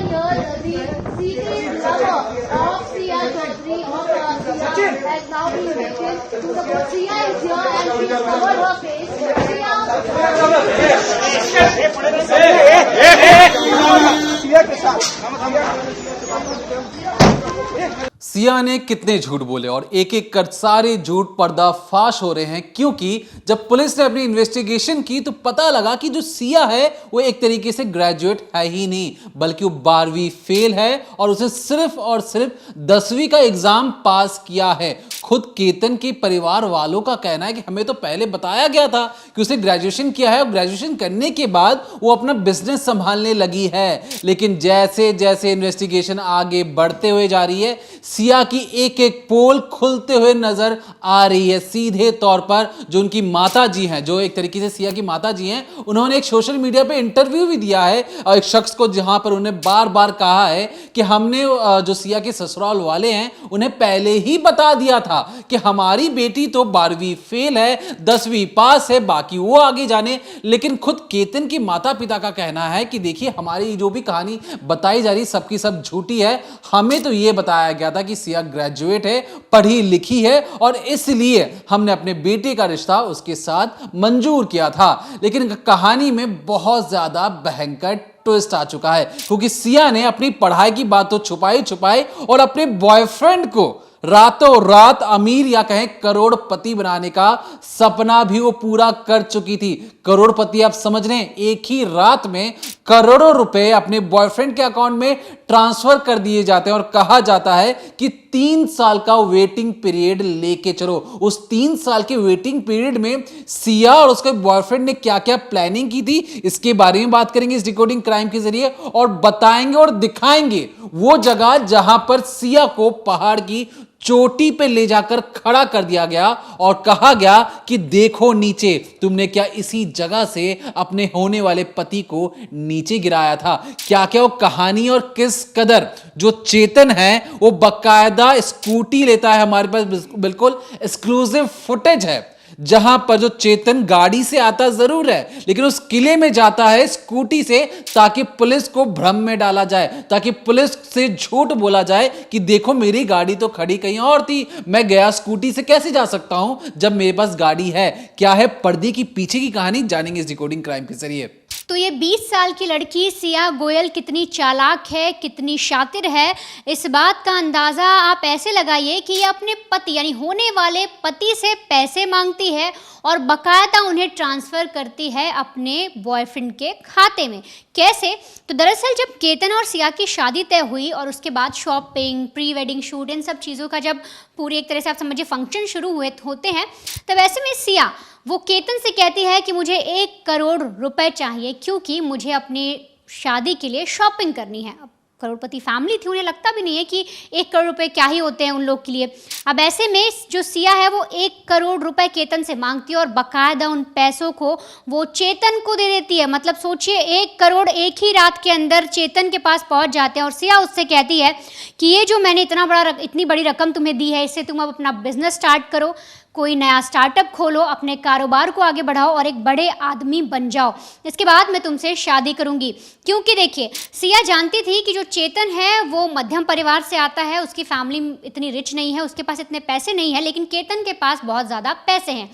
here, the secret lover of Sia Chaudhary Sia has now been taken to the court. Sia is here and she has covered her face. Siya ने कितने झूठ बोले और एक एक कर सारे झूठ पर्दाफाश हो रहे हैं, क्योंकि जब पुलिस ने अपनी इन्वेस्टिगेशन की तो पता लगा कि जो सिया है वो एक तरीके से ग्रेजुएट है ही नहीं, बल्कि वो 12वीं फेल है और उसे सिर्फ और सिर्फ 10वीं का एग्जाम पास किया है। खुद केतन के परिवार वालों का कहना है कि हमें तो पहले बताया गया था कि उसे ग्रेजुएशन किया है और ग्रेजुएशन करने के बाद वो अपना बिजनेस संभालने लगी है, लेकिन जैसे जैसे इन्वेस्टिगेशन आगे बढ़ते हुए जा रही है सिया की एक एक पोल खुलते हुए नजर आ रही है। सीधे तौर पर जो उनकी माता जी हैं, जो एक तरीके से सिया की माता जी हैं, उन्होंने एक सोशल मीडिया पे इंटरव्यू भी दिया है और एक शख्स को, जहां पर उन्हें बार बार कहा है कि हमने जो सिया के ससुराल वाले हैं उन्हें पहले ही बता दिया था कि हमारी बेटी तो 12वीं फेल है, 10वीं पास है, बाकी वो आगे जाने। लेकिन खुद केतन की माता पिता का कहना है कि देखिए हमारी जो भी कहानी बताई जा रही सबकी सब झूठी है, हमें तो ये बताया गया था कि सिया ग्रेजुएट है, पढ़ी लिखी है और इसलिए हमने अपने बेटे का रिश्ता उसके साथ मंजूर किया था। लेकिन कहानी में बहुत ज्यादा भयंकर ट्विस्ट आ चुका है, क्योंकि सिया ने अपनी पढ़ाई की बात तो छुपाई और अपने बॉयफ्रेंड को रातों रात अमीर या कहें करोड़पति बनाने का सपना भी वो पूरा कर चुकी थी। करोड़पति आप समझ रहे हैं, एक ही रात में करोड़ों रुपए अपने बॉयफ्रेंड के अकाउंट में ट्रांसफर कर दिए जाते हैं और कहा जाता है कि 3 साल का वेटिंग पीरियड लेके चलो। उस 3 साल के वेटिंग पीरियड में सिया और उसके बॉयफ्रेंड ने क्या क्या प्लानिंग की थी, इसके बारे में बात करेंगे इस डिकोडिंग क्राइम के जरिए और बताएंगे और दिखाएंगे वो जगह जहां पर सिया को पहाड़ की चोटी पे ले जाकर खड़ा कर दिया गया और कहा गया कि देखो नीचे, तुमने क्या इसी जगह से अपने होने वाले पति को नीचे गिराया था। क्या क्या वो कहानी और किस कदर जो चेतन है वो बकायदा स्कूटी लेता है। हमारे पास बिल्कुल एक्सक्लूसिव फुटेज है जहां पर जो चेतन गाड़ी से आता जरूर है, लेकिन उस किले में जाता है स्कूटी से, ताकि पुलिस को भ्रम में डाला जाए, ताकि पुलिस से झूठ बोला जाए कि देखो मेरी गाड़ी तो खड़ी कहीं और थी, मैं गया स्कूटी से कैसे जा सकता हूं जब मेरे पास गाड़ी है। क्या है पर्दे की पीछे की कहानी, जानेंगे इस डिकोडिंग क्राइम के जरिए। तो ये 20 साल की लड़की सिया गोयल कितनी चालाक है, कितनी शातिर है, इस बात का अंदाज़ा आप ऐसे लगाइए कि ये अपने पति यानी होने वाले पति से पैसे मांगती है और बकायदा उन्हें ट्रांसफ़र करती है अपने बॉयफ्रेंड के खाते में। कैसे? तो दरअसल जब केतन और सिया की शादी तय हुई और उसके बाद शॉपिंग, प्री वेडिंग शूट, इन सब चीज़ों का जब पूरी एक तरह से आप समझिए फंक्शन शुरू होते हैं, तब ऐसे में सिया वो केतन से कहती है कि मुझे 1 करोड़ रुपए चाहिए, क्योंकि मुझे अपनी शादी के लिए शॉपिंग करनी है। अब करोड़पति फैमिली थी, उन्हें लगता भी नहीं है कि 1 करोड़ रुपए क्या ही होते हैं उन लोग के लिए। अब ऐसे में जो सिया है वो 1 करोड़ रुपए केतन से मांगती है और बकायदा उन पैसों को वो चेतन को दे देती है। मतलब सोचिए 1 करोड़ एक ही रात के अंदर चेतन के पास पहुंच जाते हैं और सिया उससे कहती है कि ये जो मैंने इतनी बड़ी रकम तुम्हें दी है, इससे तुम अब अपना बिजनेस स्टार्ट करो, कोई नया स्टार्टअप खोलो, अपने कारोबार को आगे बढ़ाओ और एक बड़े आदमी बन जाओ, इसके बाद मैं तुमसे शादी करूंगी। क्योंकि देखिए सिया जानती थी कि जो चेतन है वो मध्यम परिवार से आता है, उसकी फैमिली इतनी रिच नहीं है, उसके पास इतने पैसे नहीं है, लेकिन केतन के पास बहुत ज़्यादा पैसे हैं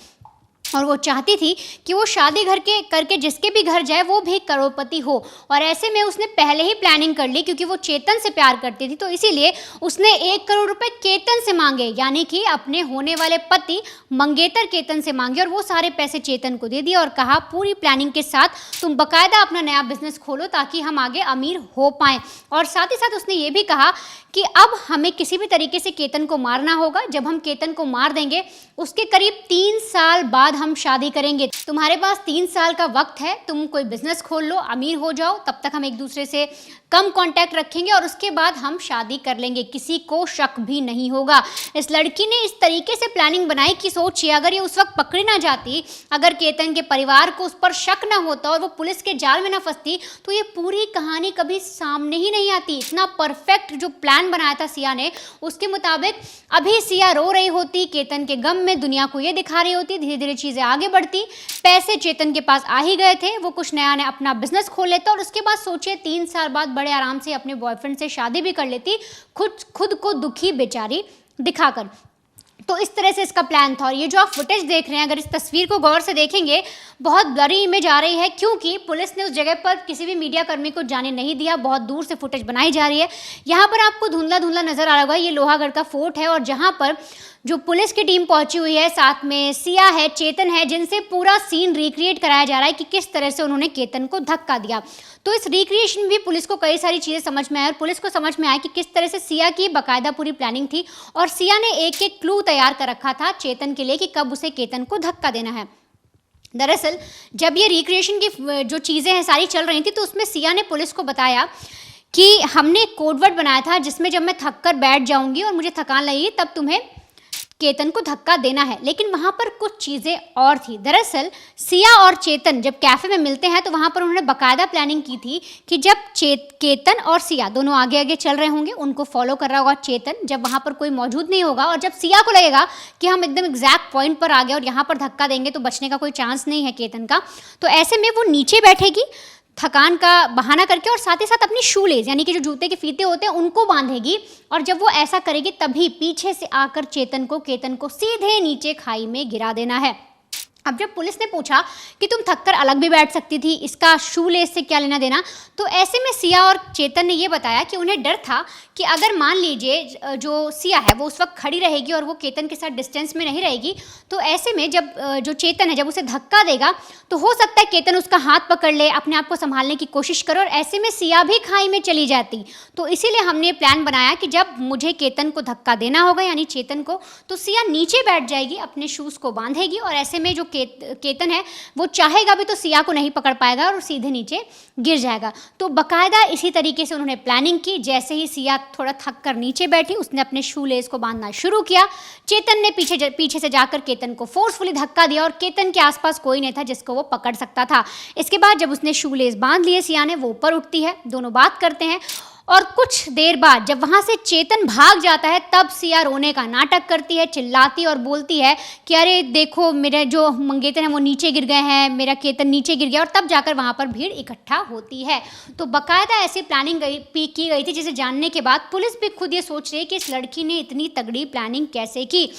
और वो चाहती थी कि वो शादी करके जिसके भी घर जाए वो भी करोड़पति हो। और ऐसे में उसने पहले ही प्लानिंग कर ली, क्योंकि वो चेतन से प्यार करती थी, तो इसीलिए उसने 1 करोड़ रुपए केतन से मांगे, यानी कि अपने होने वाले पति मंगेतर केतन से मांगे और वो सारे पैसे चेतन को दे दिए और कहा पूरी प्लानिंग के साथ तुम बकायदा अपना नया बिजनेस खोलो ताकि हम आगे अमीर हो पाएँ। और साथ ही साथ उसने ये भी कहा कि अब हमें किसी भी तरीके से केतन को मारना होगा, जब हम केतन को मार देंगे उसके करीब 3 साल बाद हम शादी करेंगे। तुम्हारे पास 3 साल का वक्त है, तुम कोई बिजनेस खोल लो, अमीर हो जाओ, तब तक हम एक दूसरे से कम कांटेक्ट रखेंगे और उसके बाद हम शादी कर लेंगे, किसी को शक भी नहीं होगा। इस लड़की ने इस तरीके से प्लानिंग बनाई कि सोचिए अगर ये उस वक्त पकड़ी ना जाती, अगर केतन के परिवार को उस पर शक ना होता और वो पुलिस के जाल में ना फंसती, तो ये पूरी कहानी कभी सामने ही नहीं आती। इतना परफेक्ट जो प्लान बनाया था सिया ने, उसके मुताबिक अभी सिया रो रही होती, केतन के गम में दुनिया को ये दिखा रही होती, धीरे धीरे चीज़ें चीज़ें आगे बढ़ती। पैसे चेतन के पास आ ही गए थे, वो कुछ नया नया अपना बिजनेस खोल लेता और उसके बाद सोचिए 3 साल बाद बड़े आराम से अपने बॉयफ्रेंड से शादी भी कर लेती, खुद को दुखी बेचारी दिखाकर। तो इस तरह से इसका प्लान था। और ये जो आप फुटेज देख रहे हैं, अगर इस तस्वीर को गौर से देखेंगे, बहुत ब्लरी इमेज आ रही है क्योंकि पुलिस ने उस जगह पर किसी भी मीडिया कर्मी को जाने नहीं दिया। बहुत दूर से फुटेज बनाई जा रही है। यहाँ पर आपको धुंधला धुंधला नजर आ रहा होगा, ये लोहागढ़ का फोर्ट है और जहाँ पर जो पुलिस की टीम पहुंची हुई है, साथ में सिया है, चेतन है, जिनसे पूरा सीन रिक्रिएट कराया जा रहा है कि किस तरह से उन्होंने केतन को धक्का दिया। तो इस रिक्रिएशन भी पुलिस को कई सारी चीज़ें समझ में आई और पुलिस को समझ में आया कि किस तरह से सिया की बाकायदा पूरी प्लानिंग थी और सिया ने एक एक क्लू तैयार कर रखा था चेतन के लिए कि कब उसे केतन को धक्का देना है। दरअसल जब ये रिक्रिएशन की जो चीज़ें हैं सारी चल रही थी तो उसमें सिया ने पुलिस को बताया कि हमने एक कोडवर्ड बनाया था जिसमें जब मैं थक कर बैठ जाऊंगी और मुझे थकान लगेगी तब तुम्हें केतन को धक्का देना है। लेकिन वहाँ पर कुछ चीज़ें और थी। दरअसल सिया और चेतन जब कैफ़े में मिलते हैं तो वहाँ पर उन्होंने बाकायदा प्लानिंग की थी कि जब केतन और सिया दोनों आगे आगे चल रहे होंगे, उनको फॉलो कर रहा होगा चेतन, जब वहाँ पर कोई मौजूद नहीं होगा और जब सिया को लगेगा कि हम एकदम एग्जैक्ट पॉइंट पर आ गए और यहाँ पर धक्का देंगे तो बचने का कोई चांस नहीं है केतन का, तो ऐसे में वो नीचे बैठेगी थकान का बहाना करके और साथ ही साथ अपनी शूलेस यानी कि जो जूते के फीते होते हैं उनको बांधेगी और जब वो ऐसा करेगी तभी पीछे से आकर केतन को सीधे नीचे खाई में गिरा देना है। अब जब पुलिस ने पूछा कि तुम थककर अलग भी बैठ सकती थी, इसका शूलेस से क्या लेना देना, तो ऐसे में सिया और चेतन ने ये बताया कि उन्हें डर था कि अगर मान लीजिए जो सिया है वो उस वक्त खड़ी रहेगी और वो केतन के साथ डिस्टेंस में नहीं रहेगी, तो ऐसे में जब जो चेतन है जब उसे धक्का देगा तो हो सकता है केतन उसका हाथ पकड़ ले, अपने आप को संभालने की कोशिश करे और ऐसे में सिया भी खाई में चली जाती। तो इसीलिए हमने प्लान बनाया कि जब मुझे केतन को धक्का देना होगा यानी चेतन को, तो सिया नीचे बैठ जाएगी, अपने शूज़ को बांधेगी और ऐसे में जो केतन है वो चाहेगा भी तो सिया को नहीं पकड़ पाएगा और सीधे नीचे गिर जाएगा। तो बाकायदा इसी तरीके से उन्होंने प्लानिंग की। जैसे ही सिया थोड़ा थक कर नीचे बैठी, उसने अपने शू लेस को बांधना शुरू किया। चेतन ने पीछे से जाकर केतन को फोर्सफुली धक्का दिया और केतन के आसपास कोई नहीं था जिसको वो पकड़ सकता था। इसके बाद जब उसने शू लेस बांध लिए सिया ने, वो ऊपर उठती है, दोनों बात करते हैं और कुछ देर बाद जब वहाँ से चेतन भाग जाता है तब सिया रोने का नाटक करती है, चिल्लाती और बोलती है कि अरे देखो मेरे जो मंगेतर हैं वो नीचे गिर गए हैं, मेरा केतन नीचे गिर गया, और तब जाकर वहाँ पर भीड़ इकट्ठा होती है। तो बाकायदा ऐसी प्लानिंग की गई थी जिसे जानने के बाद पुलिस भी खुद ये सोच रही है कि इस लड़की ने इतनी तगड़ी प्लानिंग कैसे की।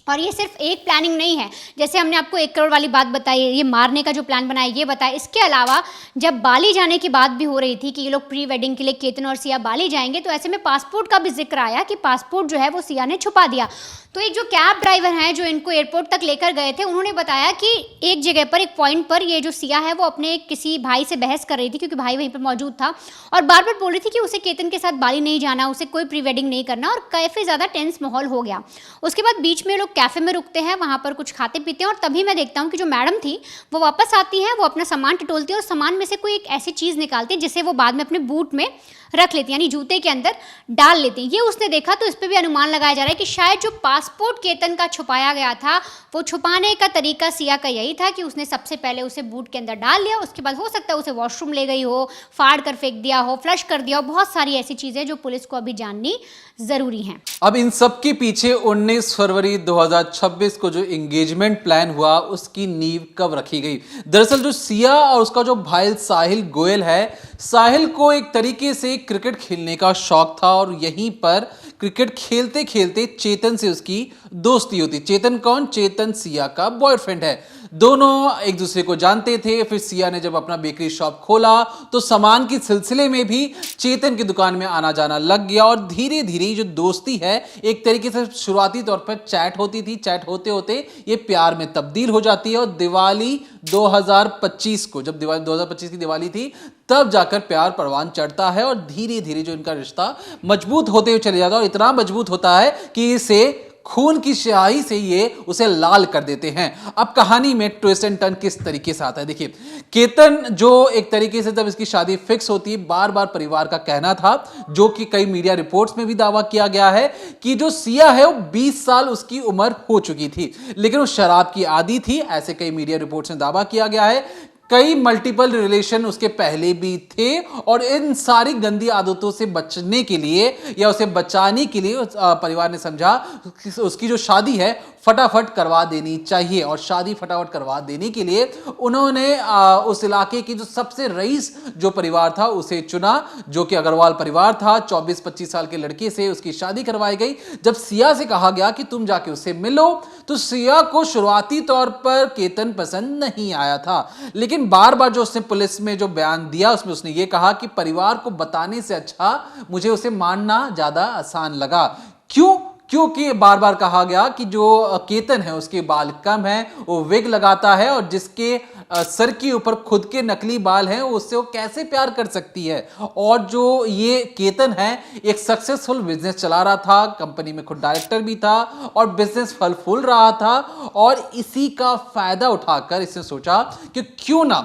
और ये सिर्फ एक प्लानिंग नहीं है, जैसे हमने आपको 1 करोड़ वाली बात बताई, ये मारने का जो प्लान बनाया ये बताया। इसके अलावा जब बाली जाने की बात भी हो रही थी कि ये लोग प्री वेडिंग के लिए केतन और सिया बाली जाएंगे, तो ऐसे में पासपोर्ट का भी जिक्र आया कि पासपोर्ट जो है वो सिया ने छुपा दिया। तो एक जो कैब ड्राइवर हैं जो इनको एयरपोर्ट तक लेकर गए थे, उन्होंने बताया कि एक जगह पर एक पॉइंट पर ये जो सिया है वो अपने किसी भाई से बहस कर रही थी क्योंकि भाई वहीं पर मौजूद था और बार बार बोल रही थी कि उसे केतन के साथ बाली नहीं जाना, उसे कोई प्री वेडिंग नहीं करना, और काफ़ी ज़्यादा टेंस माहौल हो गया। उसके बाद बीच में लोग कैफ़े में रुकते हैं, वहाँ पर कुछ खाते पीते हैं और तभी मैं देखता हूँ कि जो मैडम थी वो वापस आती हैं, वो अपना सामान टटोलती है और सामान में से कोई एक ऐसी चीज़ निकालती है जिसे वो बाद में अपने बूट में रख लेती, यानी जूते के अंदर डाल लेती। ये उसने देखा, तो इस पर भी अनुमान लगाया जा रहा है कि शायद जो पासपोर्ट केतन का छुपाया गया था वो छुपाने का तरीका सिया का यही था कि उसने सबसे पहले उसे बूट के अंदर डाल लिया, उसके बाद हो सकता है उसे वॉशरूम ले गई हो, फाड़ कर फेंक दिया हो, फ्लश कर दिया हो। बहुत सारी ऐसी चीज़ें जो पुलिस को अभी जाननी ज़रूरी हैं। अब इन सब के पीछे 19 फरवरी 2026 को जो एंगेजमेंट प्लान हुआ उसकी नींव कब रखी गई? दरअसल जो सिया और उसका जो भाई साहिल गोयल है, साहिल को एक तरीके से क्रिकेट खेलने का शौक था और यहीं पर क्रिकेट खेलते खेलते चेतन से उसकी दोस्ती होती। चेतन कौन? चेतन सिया का बॉयफ्रेंड है। दोनों एक दूसरे को जानते थे। फिर सिया ने जब अपना बेकरी शॉप खोला तो सामान के सिलसिले में भी चेतन की दुकान में आना जाना लग गया और धीरे धीरे जो दोस्ती है एक तरीके से शुरुआती तौर पर चैट होती थी, चैट होते होते ये प्यार में तब्दील हो जाती है और दिवाली 2025 को, जब दिवाली 2025 की दिवाली थी, तब जाकर प्यार परवान चढ़ता है और धीरे धीरे जो इनका रिश्ता मजबूत होते हुए चले जाता है और इतना मजबूत होता है कि इसे खून की स्याही से ये उसे लाल कर देते हैं। अब कहानी में ट्विस्ट एंड टर्न किस तरीके से आता है देखिए। केतन जो एक तरीके से जब इसकी शादी फिक्स होती है, बार बार परिवार का कहना था, जो कि कई मीडिया रिपोर्ट्स में भी दावा किया गया है कि जो सिया है वो 20 साल उसकी उम्र हो चुकी थी, लेकिन वो शराब की आदी थी, ऐसे कई मीडिया रिपोर्ट्स में दावा किया गया है। कई मल्टीपल रिलेशन उसके पहले भी थे और इन सारी गंदी आदतों से बचने के लिए या उसे बचाने के लिए परिवार ने समझा कि उसकी जो शादी है फटाफट करवा देनी चाहिए। और शादी फटाफट करवा देने के लिए उन्होंने उस इलाके की जो सबसे रईस जो परिवार था उसे चुना, जो कि अग्रवाल परिवार था। 24-25 साल के लड़के से उसकी शादी करवाई गई। जब सिया से कहा गया कि तुम जाके उससे मिलो, तो सिया को शुरुआती तौर पर केतन पसंद नहीं आया था, लेकिन बार बार जो उसने पुलिस में जो बयान दिया उसमें उसने ये कहा कि परिवार को बताने से अच्छा मुझे उसे मानना ज्यादा आसान लगा। क्यों? क्योंकि बार बार कहा गया कि जो केतन है उसके बाल कम हैं, वो विग लगाता है, और जिसके सर के ऊपर खुद के नकली बाल हैं उससे वो कैसे प्यार कर सकती है। और जो ये केतन है एक सक्सेसफुल बिजनेस चला रहा था, कंपनी में खुद डायरेक्टर भी था और बिजनेस फल फूल रहा था, और इसी का फायदा उठाकर इसने सोचा कि क्यों ना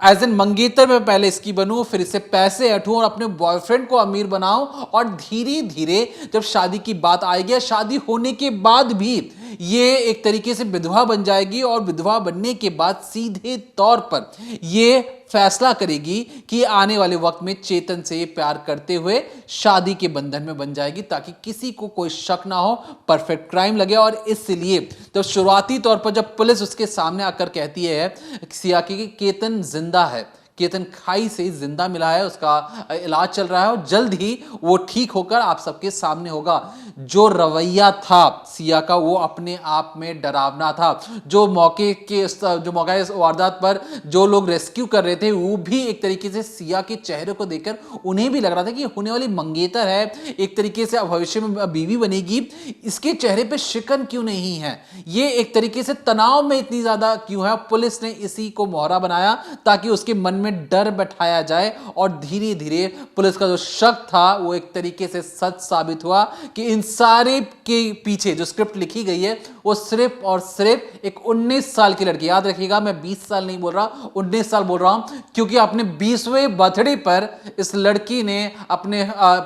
एज एन मंगेतर में पहले इसकी बनूं, फिर इससे पैसे हटूं और अपने बॉयफ्रेंड को अमीर बनाऊं, और धीरे धीरे जब शादी की बात आएगी, शादी होने के बाद भी ये एक तरीके से विधवा बन जाएगी, और विधवा बनने के बाद सीधे तौर पर ये फैसला करेगी कि आने वाले वक्त में चेतन से प्यार करते हुए शादी के बंधन में बन जाएगी, ताकि किसी को कोई शक ना हो, परफेक्ट क्राइम लगे। और इसलिए तो शुरुआती तौर पर जब पुलिस उसके सामने आकर कहती है सिया की केतन जिंदा है, केतन खाई से जिंदा मिला है, उसका इलाज चल रहा है और जल्द ही वो ठीक होकर आप सबके सामने होगा। जो रवैया था सिया का वो अपने आप में डरावना था। जो मौके इस वारदात पर जो लोग रेस्क्यू कर रहे थे वो भी एक तरीके से सिया के चेहरे को देखकर उन्हें भी लग रहा था कि होने वाली मंगेतर है, एक तरीके से भविष्य में बीवी बनेगी, इसके चेहरे पे शिकन क्यों नहीं है, ये एक तरीके से तनाव में इतनी ज्यादा क्यों है। पुलिस ने इसी को मोहरा बनाया ताकि उसके मन में डर बैठाया जाए, और धीरे धीरे पुलिस का जो शक था वो एक तरीके से सच साबित हुआ कि इन सारे के पीछे जो स्क्रिप्ट लिखी गई है वो सिर्फ और सिर्फ एक 19 साल की लड़की, याद रखिएगा मैं 20 साल नहीं बोल रहा, 19 साल बोल रहा हूं, क्योंकि अपने 20वें बर्थडे पर इस लड़की ने अपने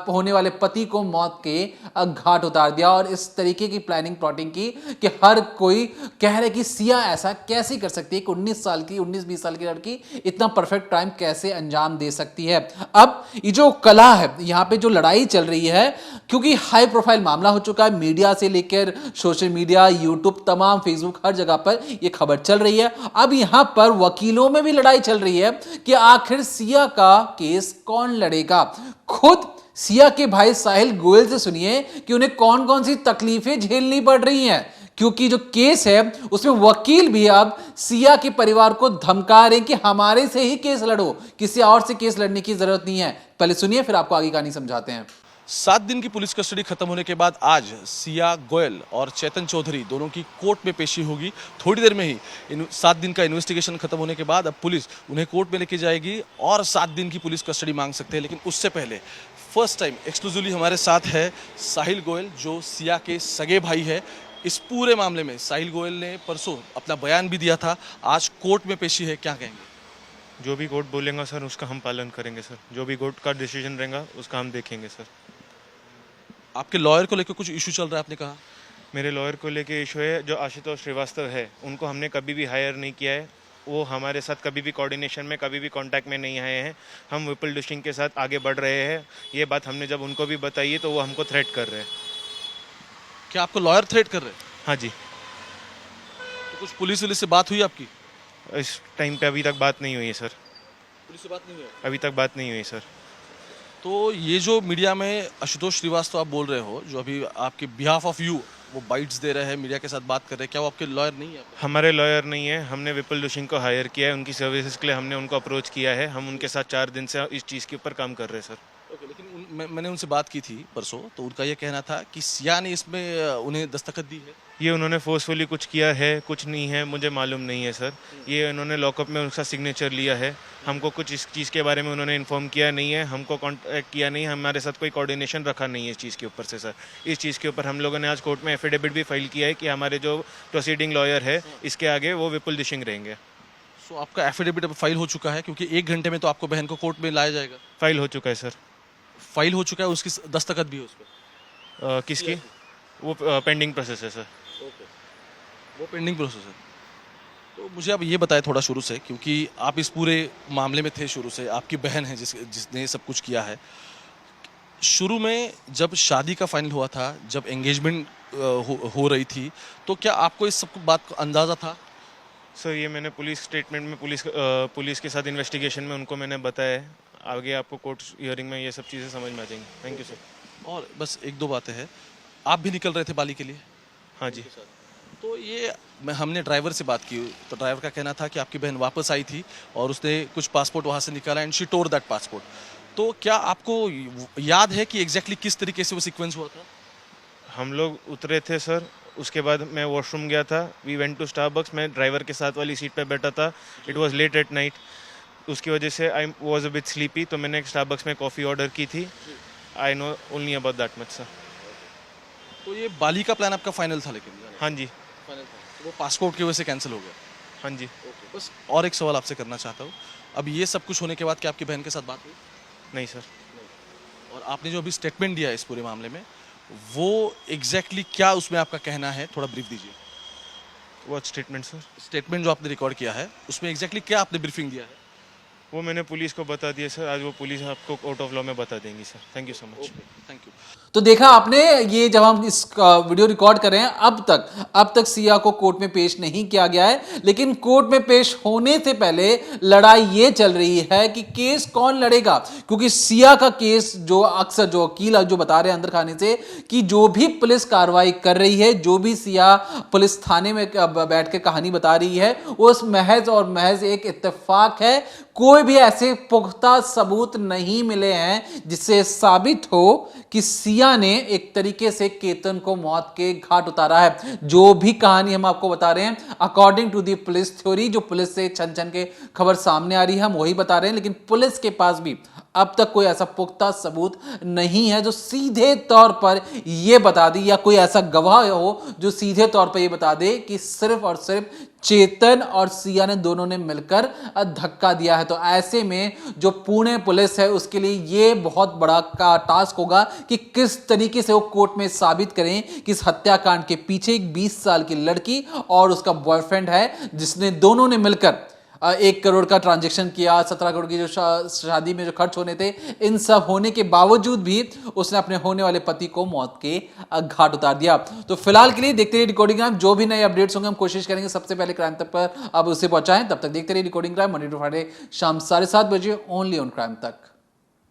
होने वाले पति को मौत के घाट उतार दिया, और इस तरीके की प्लानिंग प्लॉटिंग की कि हर कोई कह रहे कि सिया ऐसा कैसे कर सकती है, 19-20 साल की लड़की इतना परफेक्ट क्राइम कैसे अंजाम दे सकती है। अब ये जो कला है, यहाँ पे जो लड़ाई चल रही है, क्योंकि हाई प्रोफाइल मामला हो चुका है, मीडिया से लेकर सोशल मीडिया, यूट्यूब, तमाम फेसबुक, हर जगह पर ये खबर चल रही है। अब यहाँ पर वकीलों में भी लड़ाई चल रही है कि आखिर सिया का केस कौन लड़ेगा। खुद सिया के भाई साहिल गोयल से सुनिए कि उन्हें कौन कौन सी तकलीफें झेलनी पड़ रही हैं, क्योंकि जो केस है उसमें वकील भी अब सिया के परिवार को धमका रहे हैं कि हमारे से ही केस लड़ो, किसी और से केस लड़ने की जरूरत नहीं है। पहले सुनिए फिर आपको आगे कहानी समझाते हैं। 7 दिन की पुलिस कस्टडी खत्म होने के बाद आज सिया गोयल और चेतन चौधरी दोनों की कोर्ट में पेशी होगी। थोड़ी देर में ही 7 दिन का इन्वेस्टिगेशन खत्म होने के बाद अब पुलिस उन्हें कोर्ट में लेके जाएगी और 7 दिन की पुलिस कस्टडी मांग सकते हैं। लेकिन उससे पहले फर्स्ट टाइम एक्सक्लूसिवली हमारे साथ है साहिल गोयल, जो सिया के सगे भाई है। इस पूरे मामले में साहिल गोयल ने परसों अपना बयान भी दिया था, आज कोर्ट में पेशी है, क्या कहेंगे? जो भी कोर्ट बोलेगा सर उसका हम पालन करेंगे सर, जो भी कोर्ट का डिसीजन रहेगा उसका हम देखेंगे सर। आपके लॉयर को लेकर कुछ इशू चल रहा है, आपने कहा? मेरे लॉयर को लेकर इशू है, जो आशुतोष श्रीवास्तव है उनको हमने कभी भी हायर नहीं किया है, वो हमारे साथ कभी भी कोऑर्डिनेशन में, कभी भी कांटेक्ट में नहीं आए हैं। हम विपुल डिशिंग के साथ आगे बढ़ रहे हैं। ये बात हमने जब उनको भी बताई है तो वो हमको थ्रेट कर रहे हैं। क्या आपको लॉयर थ्रेट कर रहे हैं? हाँ जी। तो कुछ पुलिस से बात हुई आपकी? इस टाइम पे अभी तक बात नहीं हुई है सर। पुलिस से बात नहीं हुई? अभी तक बात नहीं हुई सर। तो ये जो मीडिया में आशुतोष श्रीवास्तव आप बोल रहे हो, जो अभी आपके बिहाफ ऑफ यू वो बाइट्स दे रहे हैं, मीडिया के साथ बात कर रहे हैं, क्या वो आपके लॉयर नहीं है? हमारे लॉयर नहीं है, हमने विपुल डिशिंग को हायर किया है, उनकी सर्विसेज के लिए हमने उनको अप्रोच किया है। हम उनके साथ 4 दिन से इस चीज़ के ऊपर काम कर रहे हैं सर। ओके, लेकिन मैंने उनसे बात की थी परसों, तो उनका ये कहना था कि सिया ने इसमें उन्हें दस्तखत दी है। ये उन्होंने फोर्सफुली कुछ किया है, कुछ नहीं है, मुझे मालूम नहीं है सर। ये उन्होंने लॉकअप में उसका सिग्नेचर लिया है, हमको कुछ इस चीज़ के बारे में उन्होंने इन्फॉर्म किया नहीं है, हमको कॉन्टैक्ट किया नहीं, हमारे साथ कोई कोऑर्डिनेशन रखा नहीं है इस चीज़ के ऊपर से सर। इस चीज़ के ऊपर हम लोगों ने आज कोर्ट में एफिडेविट भी फाइल किया है कि हमारे जो प्रोसीडिंग लॉयर है इसके आगे वो विपुल डिशिंग रहेंगे। सो आपका एफिडेविट अब फाइल हो चुका है, क्योंकि 1 घंटे में तो आपको बहन को कोर्ट में लाया जाएगा। फाइल हो चुका है सर। फाइल हो चुका है, उसकी दस्तखत भी है उस पर? किसकी? वो पेंडिंग प्रोसेस है सर। ओके, वो पेंडिंग प्रोसेस है। तो मुझे आप ये बताएं थोड़ा शुरू से, क्योंकि आप इस पूरे मामले में थे शुरू से, आपकी बहन है जिसने सब कुछ किया है। शुरू में जब शादी का फाइनल हुआ था, जब एंगेजमेंट हो रही थी, तो क्या आपको इस सब बात का अंदाज़ा था? सर ये मैंने पुलिस स्टेटमेंट में पुलिस के साथ इन्वेस्टिगेशन में उनको मैंने बताया है। आगे आपको कोर्ट हियरिंग में ये सब चीज़ें समझ में आ जाएंगी। Thank you sir. और बस एक दो बातें हैं, आप भी निकल रहे थे बाली के लिए? हाँ जी। तो ये हमने ड्राइवर से बात की, तो ड्राइवर का कहना था कि आपकी बहन वापस आई थी और उसने कुछ पासपोर्ट वहाँ से निकाला and she tore that passport. तो क्या आपको याद है कि एग्जैक्टली किस तरीके से वो सीक्वेंस हुआ था? हम लोग उतरे थे सर, उसके बाद मैं वॉशरूम गया था। वी वेंट टू स्टारबक्स, मैं ड्राइवर के साथ वाली सीट पे बैठा था। It was late at night, उसकी वजह से I was a bit sleepy, तो मैंने स्टारबक्स में कॉफ़ी ऑर्डर की थी। I know only about that much sir. तो ये बाली का प्लान आपका फाइनल था लेकिन? हाँ जी। फाइनल था, तो वो पासपोर्ट की वजह से कैंसिल हो गया? हाँ जी। बस और एक सवाल आपसे करना चाहता हूँ, अब ये सब कुछ होने के बाद क्या आपकी बहन के साथ बात हुई? नहीं सर। और आपने जो अभी स्टेटमेंट दिया है इस पूरे मामले में, वो एग्जैक्टली क्या उसमें आपका कहना है, थोड़ा ब्रीफ दीजिए। What statement sir? स्टेटमेंट जो आपने रिकॉर्ड किया है उसमें एग्जैक्टली क्या आपने ब्रीफिंग दिया है? वो मैंने पुलिस को बता दिया सर, आज वो पुलिस आपको कोर्ट ऑफ लॉ में बता देंगी sir. Thank you so much. Thank you. तो देखा आपने, ये जब हम इस वीडियो रिकॉर्ड कर रहे हैं, अब तक सिया को कोर्ट में पेश नहीं किया गया है, लेकिन कोर्ट में पेश होने से पहले लड़ाई ये चल रही है कि केस कौन लड़ेगा। क्योंकि सिया का केस जो अक्सर जो वकील जो बता रहे हैं अंदर खाने से कि जो भी पुलिस कार्रवाई कर रही है, जो भी सिया पुलिस थाने में बैठ के कहानी बता रही है, वो महज और महज एक इत्तेफाक है। कोई भी ऐसे पुख्ता सबूत नहीं मिले हैं जिससे साबित हो कि सिया ने एक तरीके से केतन को मौत के घाट उतारा है। जो भी कहानी हम आपको बता रहे हैं according to the police theory, जो पुलिस से छन छन के खबर सामने आ रही है, हम वही बता रहे हैं। लेकिन पुलिस के पास भी अब तक कोई ऐसा पुख्ता सबूत नहीं है जो सीधे तौर पर यह बता दे, या कोई ऐसा गवाह हो जो सीधे तौर पर यह बता दे कि सिर्फ और सिर्फ चेतन और सिया ने दोनों ने मिलकर धक्का दिया है। तो ऐसे में जो पुणे पुलिस है उसके लिए यह बहुत बड़ा का टास्क होगा कि किस तरीके से वो कोर्ट में साबित करें कि इस हत्याकांड के पीछे एक 20 साल की लड़की और उसका बॉयफ्रेंड है, जिसने दोनों ने मिलकर 1 करोड़ का ट्रांजैक्शन किया, 17 करोड़ की जो शादी में जो खर्च होने थे, इन सब होने के बावजूद भी उसने अपने होने वाले पति को मौत के घाट उतार दिया। तो फिलहाल के लिए देखते रहिए रिकॉर्डिंग क्राइम। जो भी नए अपडेट्स होंगे हम कोशिश करेंगे सबसे पहले क्राइम तक पर अब उसे पहुंचाएं। तब तक देखते रहिए recording crime, Monday to Friday शाम 7:30 बजे ओनली ऑन क्राइम तक।